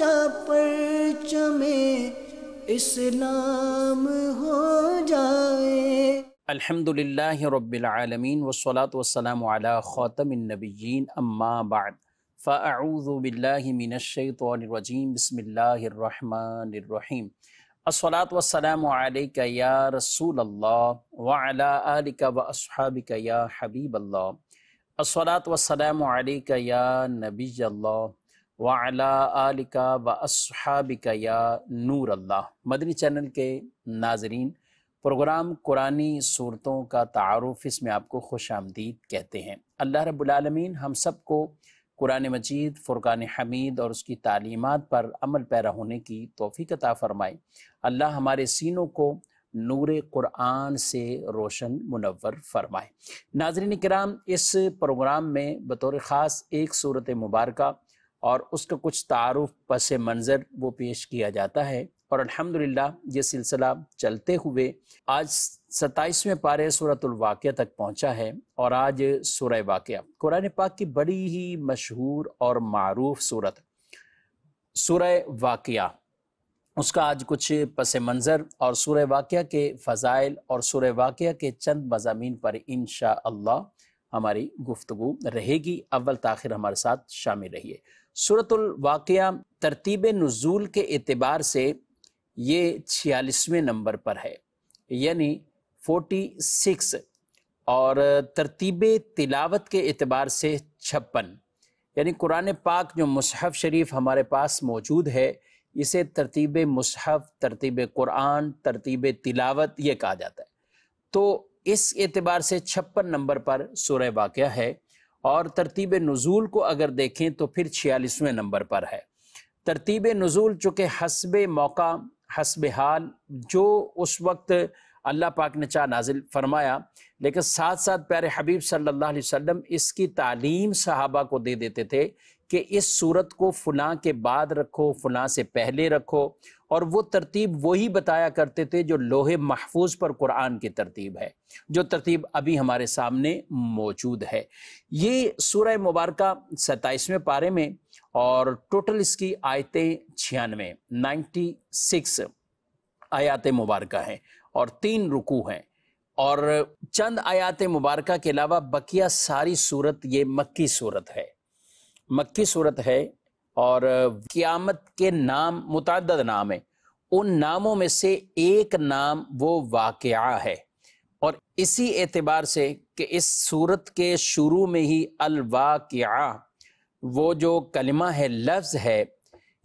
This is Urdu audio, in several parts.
اونچا پرچم اسلام ہو جائے۔ الحمدللہ رب العالمین والصلاة والسلام علی خاتم النبیین اما بعد فاعوذ باللہ من الشیطان الرجیم بسم اللہ الرحمن الرحیم الصلاة والسلام علیک یا رسول اللہ وعلی آلک واصحابک یا حبیب اللہ الصلاة والسلام علیک یا نبی اللہ وعلی آلک واصحابک یا نور اللہ۔ مدنی چینل کے ناظرین، پروگرام قرآنی صورتوں کا تعارف، اس میں آپ کو خوش آمدید کہتے ہیں۔ اللہ رب العالمین ہم سب کو قرآن مجید، فرقان حمید اور اس کی تعلیمات پر عمل پیرا ہونے کی توفیق عطا فرمائے۔ اللہ ہمارے سینوں کو نور قرآن سے روشن منور فرمائے۔ ناظرین کرام، اس پروگرام میں بطور خاص ایک سورت مبارکہ اور اس کا کچھ تعارف پس منظر وہ پیش کیا جاتا ہے، اور الحمدللہ یہ سلسلہ چلتے ہوئے آج 27ویں پارے سورۃ الواقعہ تک پہنچا ہے، اور آج سورہ واقعہ قرآن پاک کی بڑی ہی مشہور اور معروف سورت سورہ واقعہ، اس کا آج کچھ پس منظر اور سورہ واقعہ کے فضائل اور سورہ واقعہ کے چند مضامین پر انشاءاللہ ہماری گفتگو رہے گی۔ اول تاخیر ہمارے ساتھ شامل رہیے۔ سورۃ الواقعہ ترتیب نزول کے اعتبار سے یہ 46ویں نمبر پر ہے، یعنی 46، اور ترتیب تلاوت کے اعتبار سے 56، یعنی قرآن پاک جو مصحف شریف ہمارے پاس موجود ہے اسے ترتیب مصحف، ترتیب قرآن، ترتیب تلاوت یہ کہا جاتا ہے۔ تو اس اعتبار سے 56 نمبر پر سورہ واقعہ ہے، اور ترتیب نزول کو اگر دیکھیں تو پھر 46ویں نمبر پر ہے۔ ترتیب نزول چونکہ حسب موقع، حسب حال، جو اس وقت اللہ پاک نے چاہ نازل فرمایا، لیکن ساتھ ساتھ پیارے حبیب صلی اللہ علیہ وسلم اس کی تعلیم صحابہ کو دے دیتے تھے کہ اس صورت کو فلاں کے بعد رکھو، فلاں سے پہلے رکھو، اور وہ ترتیب وہی بتایا کرتے تھے جو لوح محفوظ پر قرآن کی ترتیب ہے، جو ترتیب ابھی ہمارے سامنے موجود ہے۔ یہ سورہ مبارکہ 27ویں پارے میں، اور ٹوٹل اس کی آیتیں 96 آیات مبارکہ ہیں، اور 3 رکوع ہیں، اور چند آیات مبارکہ کے علاوہ بقیہ ساری صورت یہ مکی صورت ہے، مکی صورت ہے، اور قیامت کے نام متعدد نام ہیں، ان ناموں میں سے ایک نام وہ واقعہ ہے، اور اسی اعتبار سے کہ اس صورت کے شروع میں ہی الواقعہ وہ جو کلمہ ہے، لفظ ہے،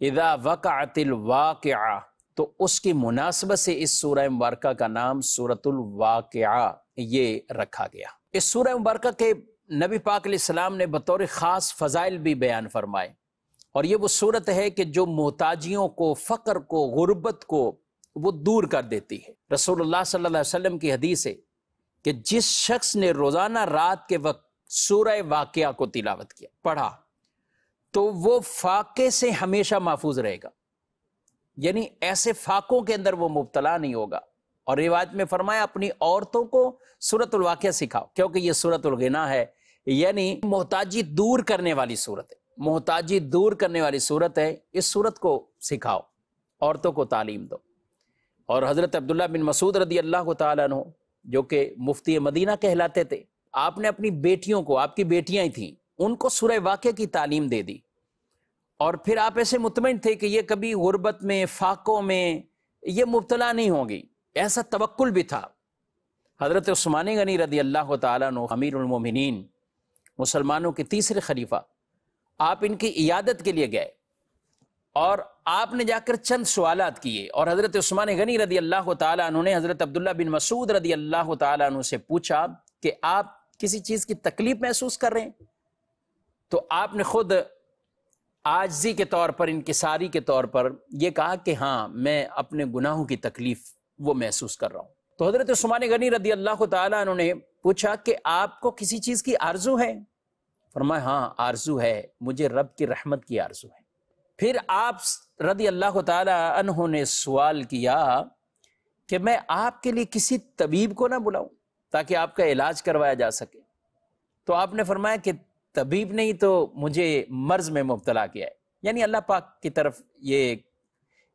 اذا وقعت الواقعہ، تو اس کی مناسبت سے اس سورہ مبارکہ کا نام سورۃ الواقعہ یہ رکھا گیا۔ اس سورہ مبارکہ کے نبی پاک علیہ السلام نے بطور خاص فضائل بھی بیان فرمائے، اور یہ وہ صورت ہے کہ جو محتاجیوں کو، فقر کو، غربت کو وہ دور کر دیتی ہے۔ رسول اللہ صلی اللہ علیہ وسلم کی حدیث ہے کہ جس شخص نے روزانہ رات کے وقت سورہ واقعہ کو تلاوت کیا، پڑھا، تو وہ فاقے سے ہمیشہ محفوظ رہے گا، یعنی ایسے فاقوں کے اندر وہ مبتلا نہیں ہوگا۔ اور روایت میں فرمایا اپنی عورتوں کو سورۃ الواقعہ سکھاؤ، کیونکہ یہ سورۃ الغنا ہے، یعنی محتاجی دور کرنے والی صورت ہے، محتاجی دور کرنے والی صورت ہے۔ اس صورت کو سکھاؤ، عورتوں کو تعلیم دو۔ اور حضرت عبداللہ بن مسعود رضی اللہ تعالیٰ عنہ، جو کہ مفتی مدینہ کہلاتے تھے، آپ نے اپنی بیٹیوں کو، آپ کی بیٹیاں ہی تھیں، ان کو سورہ واقعہ کی تعلیم دے دی، اور پھر آپ ایسے مطمئن تھے کہ یہ کبھی غربت میں، فاقوں میں یہ مبتلا نہیں ہوں گی، ایسا توکل بھی تھا۔ حضرت عثمان غنی رضی اللہ تعالیٰ عنہ، امیر المومنین، مسلمانوں کے تیسرے خلیفہ، آپ ان کی عیادت کے لیے گئے، اور آپ نے جا کر چند سوالات کیے، اور حضرت عثمان غنی رضی اللہ تعالیٰ عنہ نے حضرت عبداللہ بن مسعود رضی اللہ تعالیٰ عنہ سے پوچھا کہ آپ کسی چیز کی تکلیف محسوس کر رہے ہیں؟ تو آپ نے خود عاجزی کے طور پر، انکساری کے طور پر یہ کہا کہ ہاں، میں اپنے گناہوں کی تکلیف وہ محسوس کر رہا ہوں۔ تو حضرت عثمان غنی رضی اللہ تعالیٰ عنہ نے پوچھا کہ آپ کو کسی چیز کی آرزو ہے؟ فرمایا ہاں، آرزو ہے، مجھے رب کی رحمت کی آرزو ہے۔ پھر آپ رضی اللہ تعالیٰ عنہ نے سوال کیا کہ میں آپ کے لیے کسی طبیب کو نہ بلاؤں تاکہ آپ کا علاج کروایا جا سکے؟ تو آپ نے فرمایا کہ طبیب نہیں تو مجھے مرض میں مبتلا کیا ہے، یعنی اللہ پاک کی طرف یہ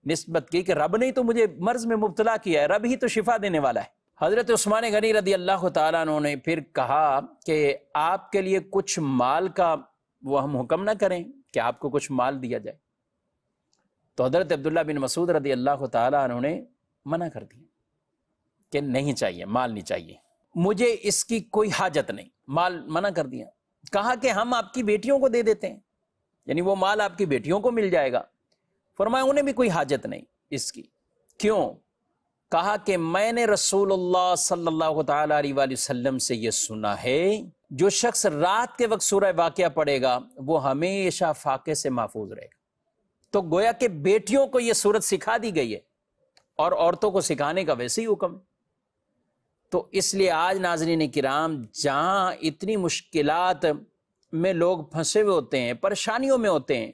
نسبت کی کہ رب نے تو مجھے مرض میں مبتلا کیا ہے، رب ہی تو شفا دینے والا ہے۔ حضرت عثمان غنی رضی اللہ تعالیٰ عنہ نے پھر کہا کہ آپ کے لیے کچھ مال کا وہ ہم حکم نہ کریں کہ آپ کو کچھ مال دیا جائے؟ تو حضرت عبداللہ بن مسعود رضی اللہ تعالیٰ عنہ نے منع کر دیا کہ نہیں چاہیے، مال نہیں چاہیے، مجھے اس کی کوئی حاجت نہیں، مال منع کر دیا۔ کہا کہ ہم آپ کی بیٹیوں کو دے دیتے ہیں، یعنی وہ مال آپ کی بیٹیوں کو مل جائے گا۔ فرمایا انہیں بھی کوئی حاجت نہیں اس کی۔ کیوں؟ کہا کہ میں نے رسول اللہ صلی اللہ تعالیٰ علیہ وآلہ وسلم سے یہ سنا ہے، جو شخص رات کے وقت سورہ واقعہ پڑھے گا وہ ہمیشہ فاقے سے محفوظ رہے گا۔ تو گویا کہ بیٹیوں کو یہ سورت سکھا دی گئی ہے اور عورتوں کو سکھانے کا ویسے ہی حکم ہے۔ تو اس لیے آج ناظرین کرام، جہاں اتنی مشکلات میں لوگ پھنسے ہوئے ہوتے ہیں، پریشانیوں میں ہوتے ہیں،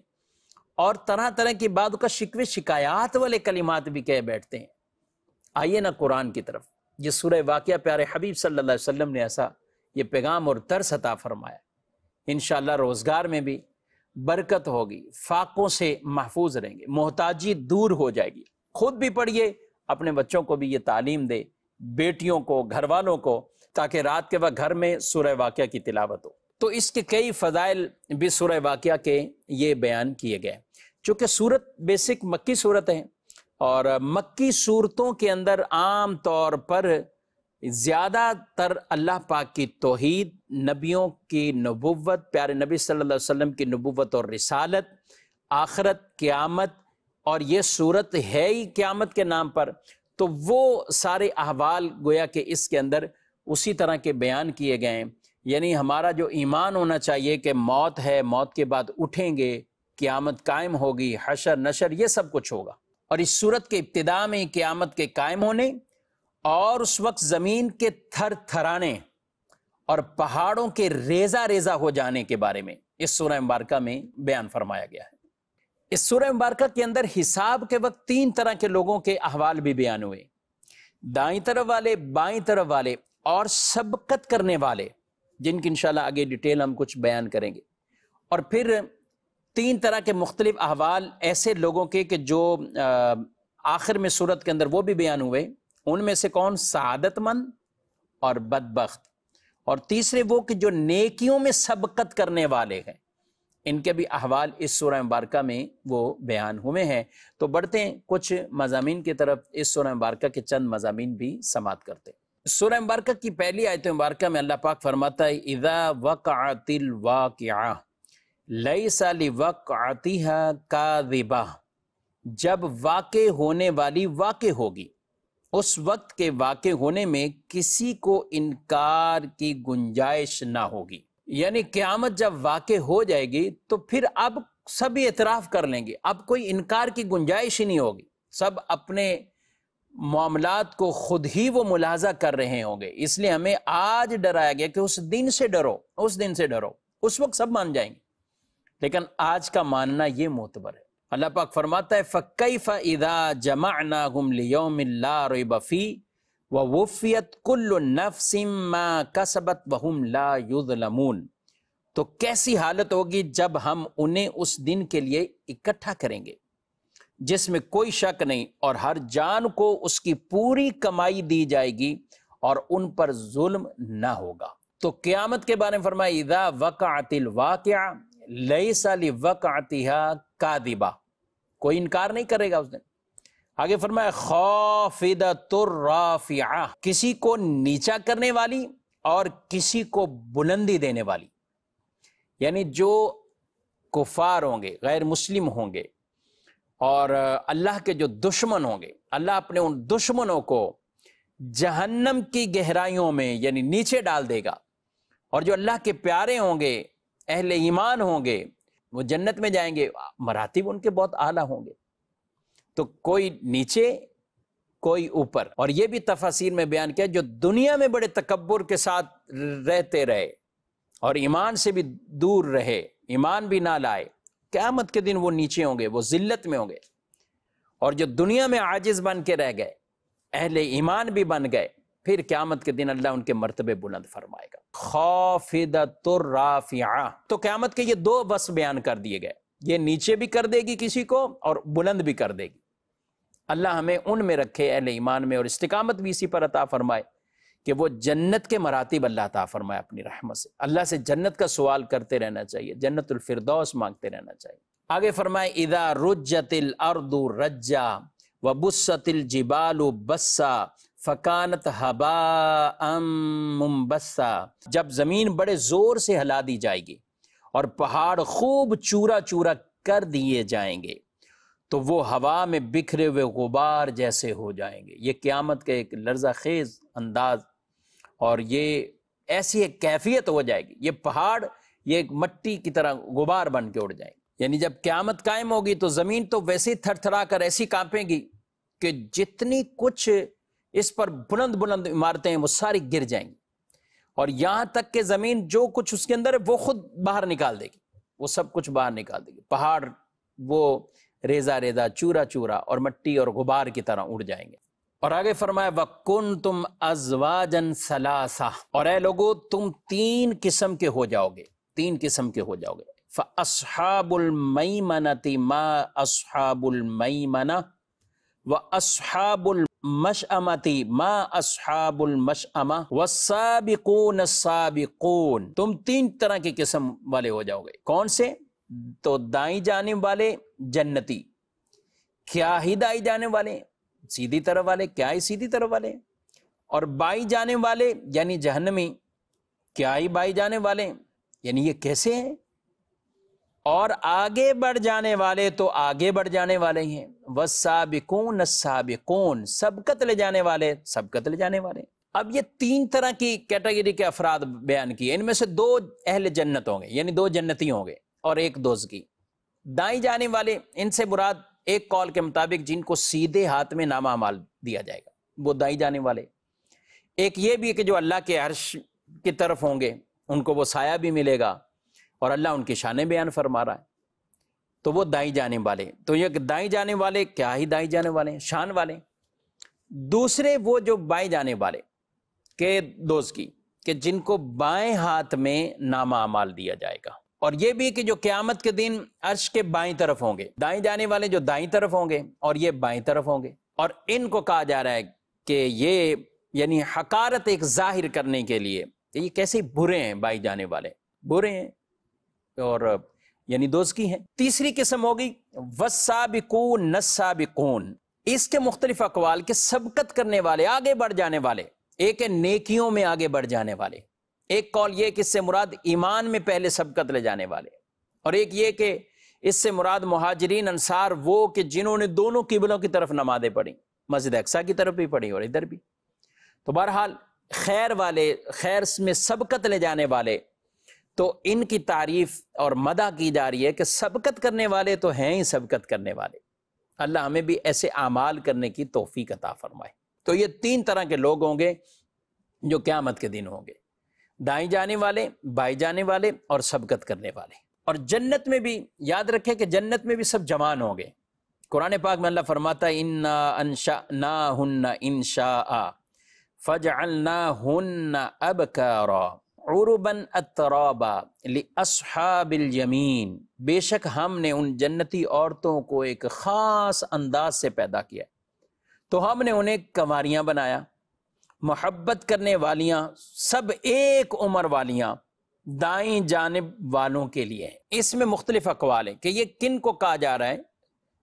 اور طرح طرح کی بات کا شکوے شکایات والے کلمات بھی کہہ بیٹھتے ہیں، آئیے نا قرآن کی طرف۔ یہ سورہ واقعہ پیارے حبیب صلی اللہ علیہ وسلم نے ایسا یہ پیغام اور درس عطا فرمایا، انشاءاللہ روزگار میں بھی برکت ہوگی، فاقوں سے محفوظ رہیں گے، محتاجی دور ہو جائے گی۔ خود بھی پڑھیے، اپنے بچوں کو بھی یہ تعلیم دے، بیٹیوں کو، گھر والوں کو، تاکہ رات کے وقت گھر میں سورہ واقعہ کی تلاوت ہو۔ تو اس کے کئی فضائل بھی سورہ واقعہ کے یہ بیان کیے گئے۔ چونکہ سورت بیسک مکی صورت ہے، اور مکی صورتوں کے اندر عام طور پر زیادہ تر اللہ پاک کی توحید، نبیوں کی نبوت، پیارے نبی صلی اللہ علیہ وسلم کی نبوت اور رسالت، آخرت، قیامت، اور یہ صورت ہے ہی قیامت کے نام پر، تو وہ سارے احوال گویا کہ اس کے اندر اسی طرح کے بیان کیے گئے ہیں۔ یعنی ہمارا جو ایمان ہونا چاہیے کہ موت ہے، موت کے بعد اٹھیں گے، قیامت قائم ہوگی، حشر نشر یہ سب کچھ ہوگا، اور اس صورت کے ابتداء میں قیامت کے قائم ہونے اور اس وقت زمین کے تھر تھرانے اور پہاڑوں کے ریزہ ریزہ ہو جانے کے بارے میں اس سورہ مبارکہ میں بیان فرمایا گیا ہے۔ اس سورہ مبارکہ کے اندر حساب کے وقت تین طرح کے لوگوں کے احوال بھی بیان ہوئے، دائیں طرف والے، بائیں طرف والے، اور سبقت کرنے والے، جن کی انشاءاللہ آگے ڈیٹیل ہم کچھ بیان کریں گے۔ اور پھر تین طرح کے مختلف احوال ایسے لوگوں کے کہ جو آخر میں سورت کے اندر وہ بھی بیان ہوئے، ان میں سے کون سعادت مند اور بدبخت، اور تیسرے وہ کہ جو نیکیوں میں سبقت کرنے والے ہیں، ان کے بھی احوال اس سورہ مبارکہ میں وہ بیان ہوئے ہیں۔ تو بڑھتے ہیں کچھ مضامین کی طرف، اس سورہ مبارکہ کے چند مضامین بھی سماعت کرتے ہیں۔ سورہ مبارکہ کی پہلی آیت مبارکہ میں اللہ پاک فرماتا ہے اذا وقعت الواقعہ لیس لوقعتها کاذبہ، جب واقع ہونے والی واقع ہوگی، اس وقت کے واقع ہونے میں کسی کو انکار کی گنجائش نہ ہوگی۔ یعنی قیامت جب واقع ہو جائے گی تو پھر اب سب اعتراف کر لیں گے، اب کوئی انکار کی گنجائش ہی نہیں ہوگی، سب اپنے معاملات کو خود ہی وہ ملاحظہ کر رہے ہوں گے۔ اس لیے ہمیں آج ڈرایا گیا کہ اس دن سے ڈرو، اس دن سے ڈرو، اس وقت سب مان جائیں گے، لیکن آج کا ماننا یہ معتبر ہے۔ اللہ پاک فرماتا ہے فَكَيْفَ إِذَا جَمَعْنَاهُمْ لِيَوْمٍ لَا رَيْبَ فِيهِ وَوُفِّيَتْ كُلُّ نَفْسٍ مَا كَسَبَتْ وَهُمْ لَا يُظْلَمُونَ، تو کیسی حالت ہوگی جب ہم انہیں اس دن کے لیے اکٹھا کریں گے جس میں کوئی شک نہیں، اور ہر جان کو اس کی پوری کمائی دی جائے گی اور ان پر ظلم نہ ہوگا۔ تو قیامت کے بارے میں فرمایا اذا وقعت الواقعہ لیس لوقعتها کاذبہ، کوئی انکار نہیں کرے گا اس دن۔ آگے فرمایا خافضۃ الرافعہ، کسی کو نیچا کرنے والی اور کسی کو بلندی دینے والی، یعنی جو کفار ہوں گے، غیر مسلم ہوں گے، اور اللہ کے جو دشمن ہوں گے، اللہ اپنے ان دشمنوں کو جہنم کی گہرائیوں میں یعنی نیچے ڈال دے گا، اور جو اللہ کے پیارے ہوں گے، اہل ایمان ہوں گے، وہ جنت میں جائیں گے، مراتب ان کے بہت اعلیٰ ہوں گے۔ تو کوئی نیچے کوئی اوپر، اور یہ بھی تفاسیر میں بیان کیا جو دنیا میں بڑے تکبر کے ساتھ رہتے رہے اور ایمان سے بھی دور رہے، ایمان بھی نہ لائے، قیامت کے دن وہ نیچے ہوں گے، وہ ذلت میں ہوں گے، اور جو دنیا میں عاجز بن کے رہ گئے، اہل ایمان بھی بن گئے، پھر قیامت کے دن اللہ ان کے مرتبے بلند فرمائے گا۔ خافضۃ الرافعہ، تو قیامت کے یہ دو وصف بیان کر دیے گئے، یہ نیچے بھی کر دے گی کسی کو اور بلند بھی کر دے گی۔ اللہ ہمیں ان میں رکھے اہل ایمان میں، اور استقامت بھی اسی پر عطا فرمائے کہ وہ جنت کے مراتب اللہ عطا فرمائے اپنی رحمت سے۔ اللہ سے جنت کا سوال کرتے رہنا چاہیے، جنت الفردوس مانگتے رہنا چاہیے۔ آگے فرمائے اذا رجت الارض رجا وبست الجبال بسا فکانت ہباء منبثا، جب زمین بڑے زور سے ہلا دی جائے گی اور پہاڑ خوب چورا چورا کر دیے جائیں گے تو وہ ہوا میں بکھرے ہوئے غبار جیسے ہو جائیں گے۔ یہ قیامت کا ایک لرزہ خیز انداز، اور یہ ایسی ایک کیفیت ہو جائے گی، یہ پہاڑ یہ ایک مٹی کی طرح غبار بن کے اڑ جائیں گے۔ یعنی جب قیامت قائم ہوگی تو زمین تو ویسے ہی تھر تھرا کر ایسی کانپے گی کہ جتنی کچھ اس پر بلند بلند عمارتیں ہیں وہ ساری گر جائیں گی، اور یہاں تک کہ زمین جو کچھ اس کے اندر ہے وہ خود باہر نکال دے گی، وہ سب کچھ باہر نکال دے گی۔ پہاڑ وہ ریزہ ریزہ چورا چورا اور مٹی اور غبار کی طرح اڑ جائیں گے۔ اور آگے فرمایا وَكُنْتُمْ أَزْوَاجًا ثَلَاثَةً، اور اے لوگو تم تین قسم کے ہو جاؤ گے، تین قسم کے ہو جاؤ گے۔ فَأَصْحَابُ الْمَيْمَنَةِ مَا أَصْحَابُ الْمَيْمَنَةِ وَأَصْحَابُ الْمَشْأَمَةِ مَا أَصْحَابُ الْمَشْأَمَةِ وَالسَّابِقُونَ السَّابِقُونَ، تم تین طرح کی قسم والے ہو جاؤ گے۔ کون سے؟ تو دائیں جانب والے جنتی، کیا ہی دائیں جانب والے سیدھی طرف والے، کیا ہی سیدھی طرف والے، اور بائیں جانب والے یعنی جہنمی، کیا ہی بائیں جانب والے، یعنی یہ کیسے ہیں، اور آگے بڑھ جانے والے تو آگے بڑھ جانے والے ہیں، والسابقون السابقون، سبقت لے جانے والے سبقت لے جانے والے۔ اب یہ تین طرح کی کیٹیگری کے افراد بیان کیے، ان میں سے دو اہل جنت ہوں گے، یعنی دو جنتی ہوں گے اور ایک دوزخی۔ دائیں جانے والے ان سے مراد ایک قول کے مطابق جن کو سیدھے ہاتھ میں نامہ اعمال دیا جائے گا وہ دائیں جانے والے۔ ایک یہ بھی ہے کہ جو اللہ کے عرش کی طرف ہوں گے ان کو وہ سایہ بھی ملے گا، اور اللہ ان کی شانیں بیان فرما رہا ہے، تو وہ دائیں جانے والے۔ تو یہ دائیں جانے والے کیا ہی دائیں جانے والے ہیں، شان والے۔ دوسرے وہ جو بائیں جانے والے کہ دوزخی، کہ جن کو بائیں ہاتھ میں نامہ اعمال دیا جائے گا، اور یہ بھی کہ جو قیامت کے دن عرش کے بائیں طرف ہوں گے، دائیں جانے والے جو دائیں طرف ہوں گے اور یہ بائیں طرف ہوں گے، اور ان کو کہا جا رہا ہے کہ یہ یعنی حقارت ایک ظاہر کرنے کے لیے کہ یہ کیسے برے ہیں، بائیں جانے والے برے ہیں اور یعنی دوزخی ہیں۔ تیسری قسم ہوگی والسابقون السابقون، اس کے مختلف اقوال کہ سبقت کرنے والے، آگے بڑھ جانے والے۔ ایک ہے نیکیوں میں آگے بڑھ جانے والے، ایک قول یہ کہ اس سے مراد ایمان میں پہلے سبقت لے جانے والے، اور ایک یہ کہ اس سے مراد مہاجرین انصار وہ کہ جنہوں نے دونوں قبلوں کی طرف نمازیں پڑھی، مسجد اقصیٰ کی طرف بھی پڑھی اور ادھر بھی۔ تو بہرحال خیر والے، خیر میں سبقت لے جانے والے، تو ان کی تعریف اور مدح کی جا رہی ہے کہ سبقت کرنے والے تو ہیں ہی سبقت کرنے والے۔ اللہ ہمیں بھی ایسے اعمال کرنے کی توفیق عطا فرمائے۔ تو یہ تین طرح کے لوگ ہوں گے جو قیامت کے دن ہوں گے، دائیں جانے والے، بائیں جانے والے اور سبقت کرنے والے۔ اور جنت میں بھی یاد رکھیں کہ جنت میں بھی سب جوان ہوں گے۔ قرآن پاک میں اللہ فرماتا ہے اِنَّا أَنشَأْنَاهُنَّ إِنشَاءً فَجَعَلْنَاهُنَّ أَبْكَارًا عُرُبًا أَتْرَابًا لِأَصْحَابِ الْيَمِينِ، بے شک ہم نے ان جنتی عورتوں کو ایک خاص انداز سے پیدا کیا، تو ہم نے انہیں کنواریاں بنایا، محبت کرنے والیاں، سب ایک عمر والیاں دائیں جانب والوں کے لیے ہیں۔ اس میں مختلف اقوال ہیں کہ یہ کن کو کہا جا رہا ہے،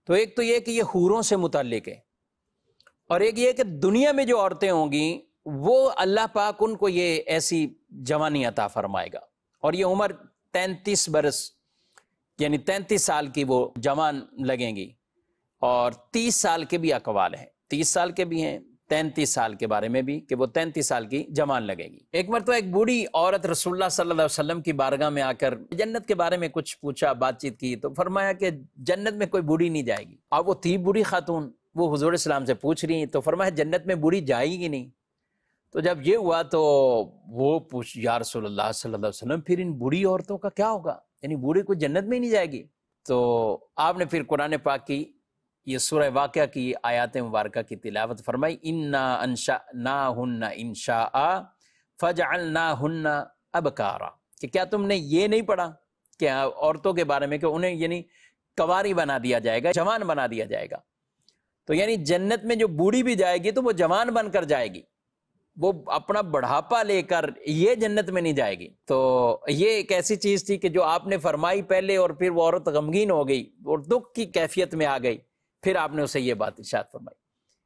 تو ایک تو یہ کہ یہ حوروں سے متعلق ہے، اور ایک یہ کہ دنیا میں جو عورتیں ہوں گی وہ اللہ پاک ان کو یہ ایسی جوانی عطا فرمائے گا، اور یہ عمر 33 برس یعنی 33 سال کی وہ جوان لگیں گی، اور 30 سال کے بھی اقوال ہیں، 30 سال کے بھی ہیں، 33 سال کے بارے میں بھی کہ وہ 33 سال کی جوان لگے گی۔ ایک مرتبہ ایک بوڑھی عورت رسول اللہ صلی اللہ علیہ وسلم کی بارگاہ میں آ کر جنت کے بارے میں کچھ پوچھا، بات چیت کی، تو فرمایا کہ جنت میں کوئی بوڑھی نہیں جائے گی۔ اب وہ تھی بوڑھی خاتون، وہ حضور السلام سے پوچھ رہی ہیں، تو فرمایا جنت میں بوڑھی جائے گی نہیں۔ تو جب یہ ہوا تو وہ پوچھ یا رسول اللہ صلی اللہ علیہ وسلم پھر ان بوڑھی عورتوں کا کیا ہوگا، یعنی بوڑھی کو جنت میں ہی نہیں جائے گی؟ تو آپ نے پھر قرآن پاک کی یہ سورہ واقعہ کی آیات مبارکہ کی تلاوت فرمائی اِنَّا أَنشَأْنَاهُنَّ إِنشَاءً فَجَعَلْنَاهُنَّ أَبْكَارًا، کہ کیا تم نے یہ نہیں پڑھا کہ عورتوں کے بارے میں کہ انہیں یعنی کنواری بنا دیا جائے گا، جوان بنا دیا جائے گا۔ تو یعنی جنت میں جو بوڑھی بھی جائے گی تو وہ جوان بن کر جائے گی، وہ اپنا بڑھاپا لے کر یہ جنت میں نہیں جائے گی۔ تو یہ ایک ایسی چیز تھی کہ جو آپ نے فرمائی پہلے، اور پھر وہ عورت غمگین ہو گئی اور دکھ کی کیفیت میں آ گئی، پھر آپ نے اسے یہ بات ارشاد فرمائی۔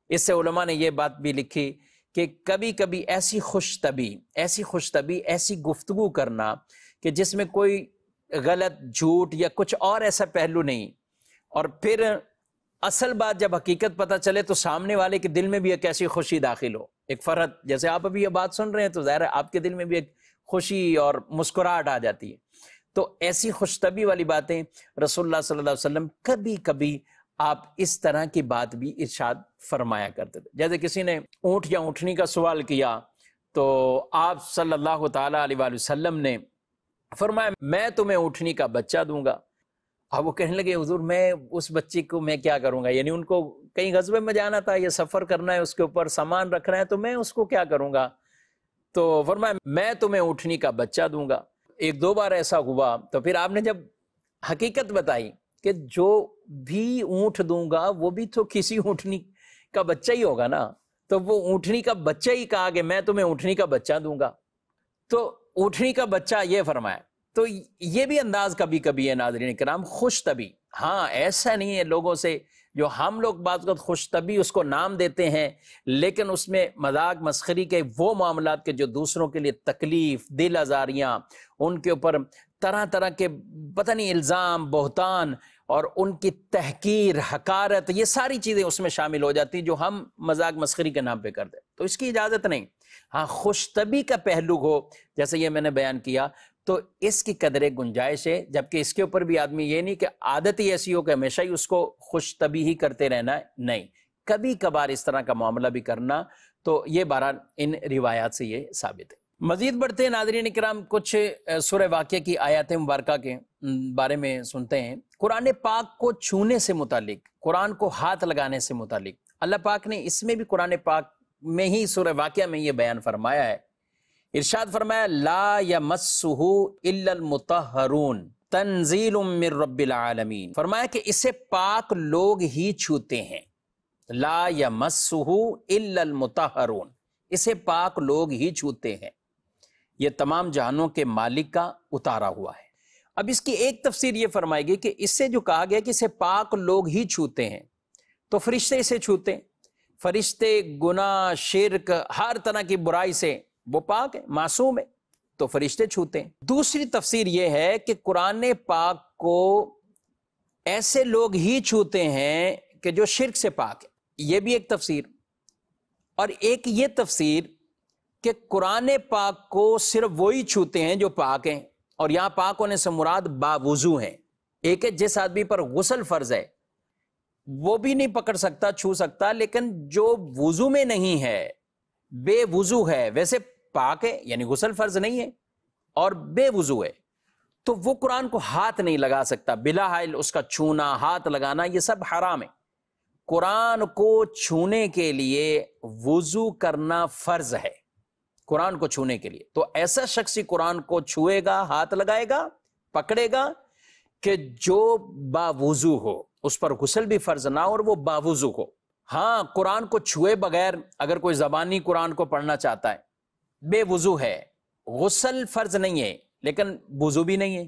اس سے علماء نے یہ بات بھی لکھی کہ کبھی کبھی ایسی خوش طبی، ایسی گفتگو کرنا کہ جس میں کوئی غلط، جھوٹ یا کچھ اور ایسا پہلو نہیں، اور پھر اصل بات جب حقیقت پتہ چلے تو سامنے والے کے دل میں بھی ایک ایسی خوشی داخل ہو، ایک فرحت، جیسے آپ ابھی یہ بات سن رہے ہیں تو ظاہر ہے آپ کے دل میں بھی ایک خوشی اور مسکراہٹ آ جاتی ہے۔ تو ایسی خوش طبی والی باتیں رسول اللہ صلی اللہ علیہ وسلم کبھی کبھی آپ اس طرح کی بات بھی ارشاد فرمایا کرتے تھے۔ جیسے کسی نے اونٹ یا اونٹنی کا سوال کیا تو آپ صلی اللہ تعالی علیہ وآلہ وسلم نے فرمایا میں تمہیں اونٹنی کا بچہ دوں گا۔ اب وہ کہنے لگے حضور میں اس بچے کو میں کیا کروں گا، یعنی ان کو کہیں غزوے میں جانا تھا، یہ سفر کرنا ہے، اس کے اوپر سامان رکھنا ہے، تو میں اس کو کیا کروں گا؟ تو فرمایا میں تمہیں اونٹنی کا بچہ دوں گا۔ ایک دو بار ایسا ہوا تو پھر آپ نے جب حقیقت بتائی کہ جو بھی اونٹ دوں گا وہ بھی تو کسی اونٹنی کا بچہ ہی ہوگا نا، تو وہ اونٹنی کا بچہ ہی کہا کہ میں تمہیں اونٹنی کا بچہ دوں گا، تو اونٹنی کا بچہ یہ فرمایا۔ تو یہ بھی انداز کبھی کبھی ہے ناظرین کرام، خوش طبی۔ ہاں ایسا نہیں ہے لوگوں سے جو ہم لوگ بعض وقت خوش طبی اس کو نام دیتے ہیں، لیکن اس میں مذاق مسخری کے وہ معاملات کے جو دوسروں کے لیے تکلیف، دل آزاریاں، ان کے اوپر طرح طرح کے پتہ نہیں الزام، بہتان اور ان کی تحقیر، حقارت، یہ ساری چیزیں اس میں شامل ہو جاتی ہیں جو ہم مذاق مسخری کے نام پہ کرتے ہیں، تو اس کی اجازت نہیں۔ ہاں خوش طبی کا پہلو ہو جیسے یہ میں نے بیان کیا تو اس کی قدر گنجائش ہے، جبکہ اس کے اوپر بھی آدمی یہ نہیں کہ عادت ہی ایسی ہو کہ ہمیشہ ہی اس کو خوش طبی ہی کرتے رہنا ہے، نہیں، کبھی کبھار اس طرح کا معاملہ بھی کرنا، تو یہ بہرحال ان روایات سے یہ ثابت ہے۔ مزید بڑھتے ہیں ناظرین کرام، کچھ سورہ واقعہ کی آیات مبارکہ کے بارے میں سنتے ہیں۔ قرآن پاک کو چھونے سے متعلق، قرآن کو ہاتھ لگانے سے متعلق اللہ پاک نے اس میں بھی قرآن پاک میں ہی سورہ واقعہ میں یہ بیان فرمایا ہے۔ ارشاد فرمایا لا یمسہ الا المطہرون تنزیل من رب العالمین، فرمایا کہ اسے پاک لوگ ہی چھوتے ہیں، لا یمسہ الا المطہرون، اسے پاک لوگ ہی چھوتے ہیں، یہ تمام جہانوں کے مالک کا اتارا ہوا ہے۔ اب اس کی ایک تفسیر یہ فرمائے گی کہ اس سے جو کہا گیا کہ اسے پاک لوگ ہی چھوتے ہیں، تو فرشتے اسے چھوتے ہیں، فرشتے گناہ، شرک، ہر طرح کی برائی سے وہ پاک ہے، معصوم ہے، تو فرشتے چھوتے ہیں۔ دوسری تفسیر یہ ہے کہ قرآن پاک کو ایسے لوگ ہی چھوتے ہیں کہ جو شرک سے پاک ہے، یہ بھی ایک تفسیر۔ اور ایک یہ تفسیر کہ قرآن پاک کو صرف وہی چھوتے ہیں جو پاک ہیں، اور یہاں پاک ہونے سے مراد باوضو ہیں۔ ایک ہے جس آدمی پر غسل فرض ہے وہ بھی نہیں پکڑ سکتا، چھو سکتا، لیکن جو وضو میں نہیں ہے، بے وضو ہے، ویسے پاک ہے، یعنی غسل فرض نہیں ہے اور بے وضو ہے، تو وہ قرآن کو ہاتھ نہیں لگا سکتا، بلا حائل اس کا چھونا، ہاتھ لگانا، یہ سب حرام ہے۔ قرآن کو چھونے کے لیے وضو کرنا فرض ہے، قرآن کو چھونے کے لیے۔ تو ایسا شخص ہی قرآن کو چھوئے گا، ہاتھ لگائے گا، پکڑے گا، کہ جو باوضو ہو، اس پر غسل بھی فرض نہ ہو اور وہ باوضو ہو۔ ہاں قرآن کو چھوئے بغیر اگر کوئی زبانی قرآن کو پڑھنا چاہتا ہے، بے وضو ہے، غسل فرض نہیں ہے لیکن وضو بھی نہیں ہے،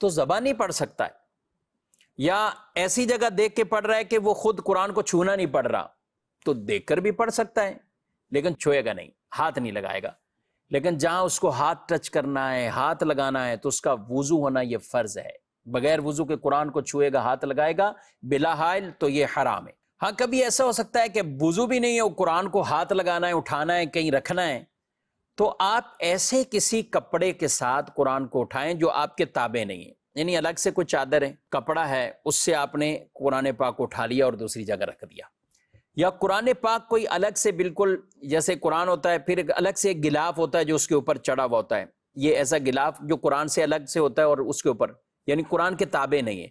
تو زبانی پڑھ سکتا ہے، یا ایسی جگہ دیکھ کے پڑھ رہا ہے کہ وہ خود قرآن کو چھونا نہیں پڑھ رہا تو دیکھ کر بھی پڑھ سکتا ہے، لیکن چھوئے گا نہیں، ہاتھ نہیں لگائے گا۔ لیکن جہاں اس کو ہاتھ ٹچ کرنا ہے، ہاتھ لگانا ہے، تو اس کا وضو ہونا یہ فرض ہے۔ بغیر وضو کے قرآن کو چھوئے گا، ہاتھ لگائے گا بلا حائل، تو یہ حرام ہے۔ ہاں کبھی ایسا ہو سکتا ہے کہ وضو بھی نہیں ہے، قرآن کو ہاتھ لگانا ہے، اٹھانا ہے، کہیں رکھنا ہے، تو آپ ایسے کسی کپڑے کے ساتھ قرآن کو اٹھائیں جو آپ کے تابع نہیں ہے، یعنی الگ سے کوئی چادر ہے، کپڑا ہے، اس سے آپ نے قرآن پاک کو اٹھا لیا اور دوسری جگہ رکھ دیا، یا قرآن پاک کوئی الگ سے بالکل جیسے قرآن ہوتا ہے، پھر ایک الگ سے ایک غلاف ہوتا ہے جو اس کے اوپر چڑھا ہوا ہوتا ہے، یہ ایسا غلاف جو قرآن سے الگ سے ہوتا ہے اور اس کے اوپر یعنی قرآن کے تابع نہیں ہے،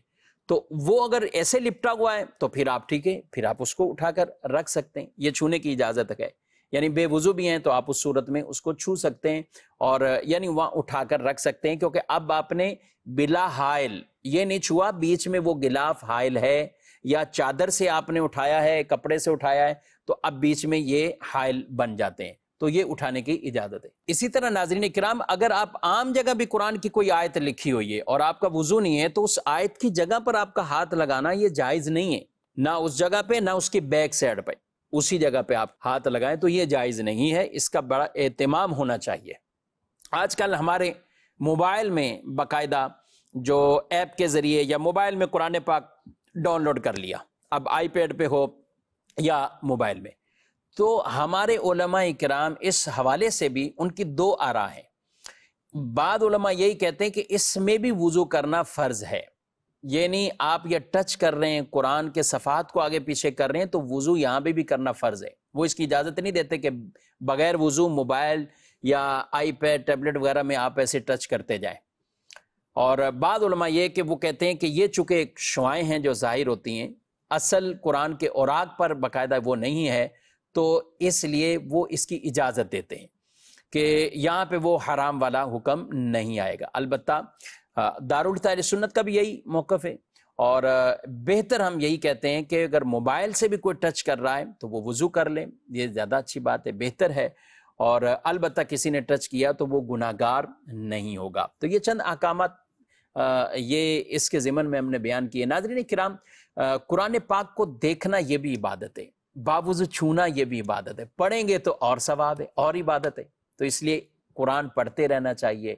تو وہ اگر ایسے لپٹا ہوا ہے تو پھر آپ ٹھیک ہے، پھر آپ اس کو اٹھا کر رکھ سکتے ہیں، یہ چھونے کی اجازت ہے، یعنی بے وضو بھی ہیں تو آپ اس صورت میں اس کو چھو سکتے ہیں اور یعنی وہاں اٹھا کر رکھ سکتے ہیں، کیونکہ اب آپ نے بلا حائل یہ نہیں چھوا بیچ میں وہ غلاف حائل ہے یا چادر سے آپ نے اٹھایا ہے، کپڑے سے اٹھایا ہے، تو اب بیچ میں یہ حائل بن جاتے ہیں، تو یہ اٹھانے کی اجازت ہے۔ اسی طرح ناظرین کرام، اگر آپ عام جگہ بھی قرآن کی کوئی آیت لکھی ہوئی ہے اور آپ کا وضو نہیں ہے، تو اس آیت کی جگہ پر آپ کا ہاتھ لگانا یہ جائز نہیں ہے، نہ اس جگہ پہ نہ اس کی بیک سائڈ پہ، اسی جگہ پہ آپ ہاتھ لگائیں تو یہ جائز نہیں ہے، اس کا بڑا اہتمام ہونا چاہیے۔ آج کل ہمارے موبائل میں باقاعدہ جو ایپ کے ذریعے یا موبائل میں قرآن پاک ڈاؤن لوڈ کر لیا، اب آئی پیڈ پہ ہو یا موبائل میں، تو ہمارے علماء کرام اس حوالے سے بھی ان کی دو آراء ہیں۔ بعض علماء یہی کہتے ہیں کہ اس میں بھی وضو کرنا فرض ہے، یعنی آپ یہ ٹچ کر رہے ہیں، قرآن کے صفحات کو آگے پیچھے کر رہے ہیں تو وضو یہاں پہ بھی کرنا فرض ہے۔ وہ اس کی اجازت نہیں دیتے کہ بغیر وضو موبائل یا آئی پیڈ ٹیبلٹ وغیرہ میں آپ ایسے ٹچ کرتے جائیں۔ اور بعض علماء یہ کہ وہ کہتے ہیں کہ یہ چونکہ ایک شعائیں ہیں جو ظاہر ہوتی ہیں، اصل قرآن کے اوراق پر باقاعدہ وہ نہیں ہے، تو اس لیے وہ اس کی اجازت دیتے ہیں کہ یہاں پہ وہ حرام والا حکم نہیں آئے گا۔ البتہ دارالفتہ اہل سنت کا بھی یہی موقف ہے، اور بہتر ہم یہی کہتے ہیں کہ اگر موبائل سے بھی کوئی ٹچ کر رہا ہے تو وہ وضو کر لیں، یہ زیادہ اچھی بات ہے، بہتر ہے، اور البتہ کسی نے ٹچ کیا تو وہ گناہگار نہیں ہوگا۔ تو یہ چند احکامات یہ اس کے ضمن میں ہم نے بیان کیے۔ ناظرین کرام، قرآن پاک کو دیکھنا یہ بھی عبادت ہے، باوضو چھونا یہ بھی عبادت ہے، پڑھیں گے تو اور ثواب ہے اور عبادت ہے، تو اس لیے قرآن پڑھتے رہنا چاہیے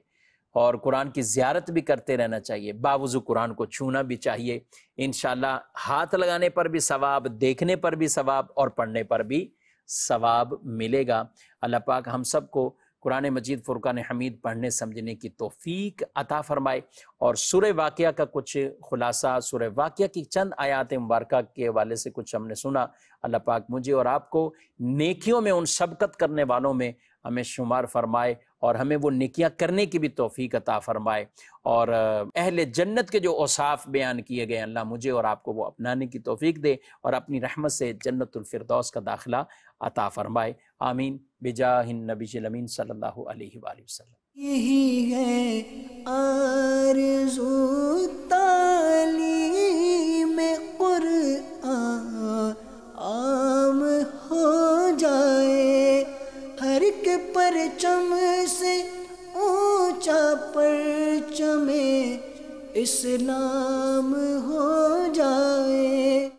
اور قرآن کی زیارت بھی کرتے رہنا چاہیے، باوضو قرآن کو چھونا بھی چاہیے، انشاءاللہ ہاتھ لگانے پر بھی ثواب، دیکھنے پر بھی ثواب اور پڑھنے پر بھی ثواب ملے گا۔ اللہ پاک ہم سب کو قرآن مجید فرقان حمید پڑھنے سمجھنے کی توفیق عطا فرمائے، اور سورہ واقعہ کا کچھ خلاصہ، سورہ واقعہ کی چند آیات مبارکہ کے حوالے سے کچھ ہم نے سنا، اللہ پاک مجھے اور آپ کو نیکیوں میں ان سبقت کرنے والوں میں ہمیں شمار فرمائے، اور ہمیں وہ نیکیاں کرنے کی بھی توفیق عطا فرمائے، اور اہل جنت کے جو اوصاف بیان کیے گئے اللہ مجھے اور آپ کو وہ اپنانے کی توفیق دے، اور اپنی رحمت سے جنت الفردوس کا داخلہ عطا فرمائے، آمین، بجاہ النبی الامین صلی اللہ علیہ وآلہ وسلم۔ یہی ہے آرزو تعلیم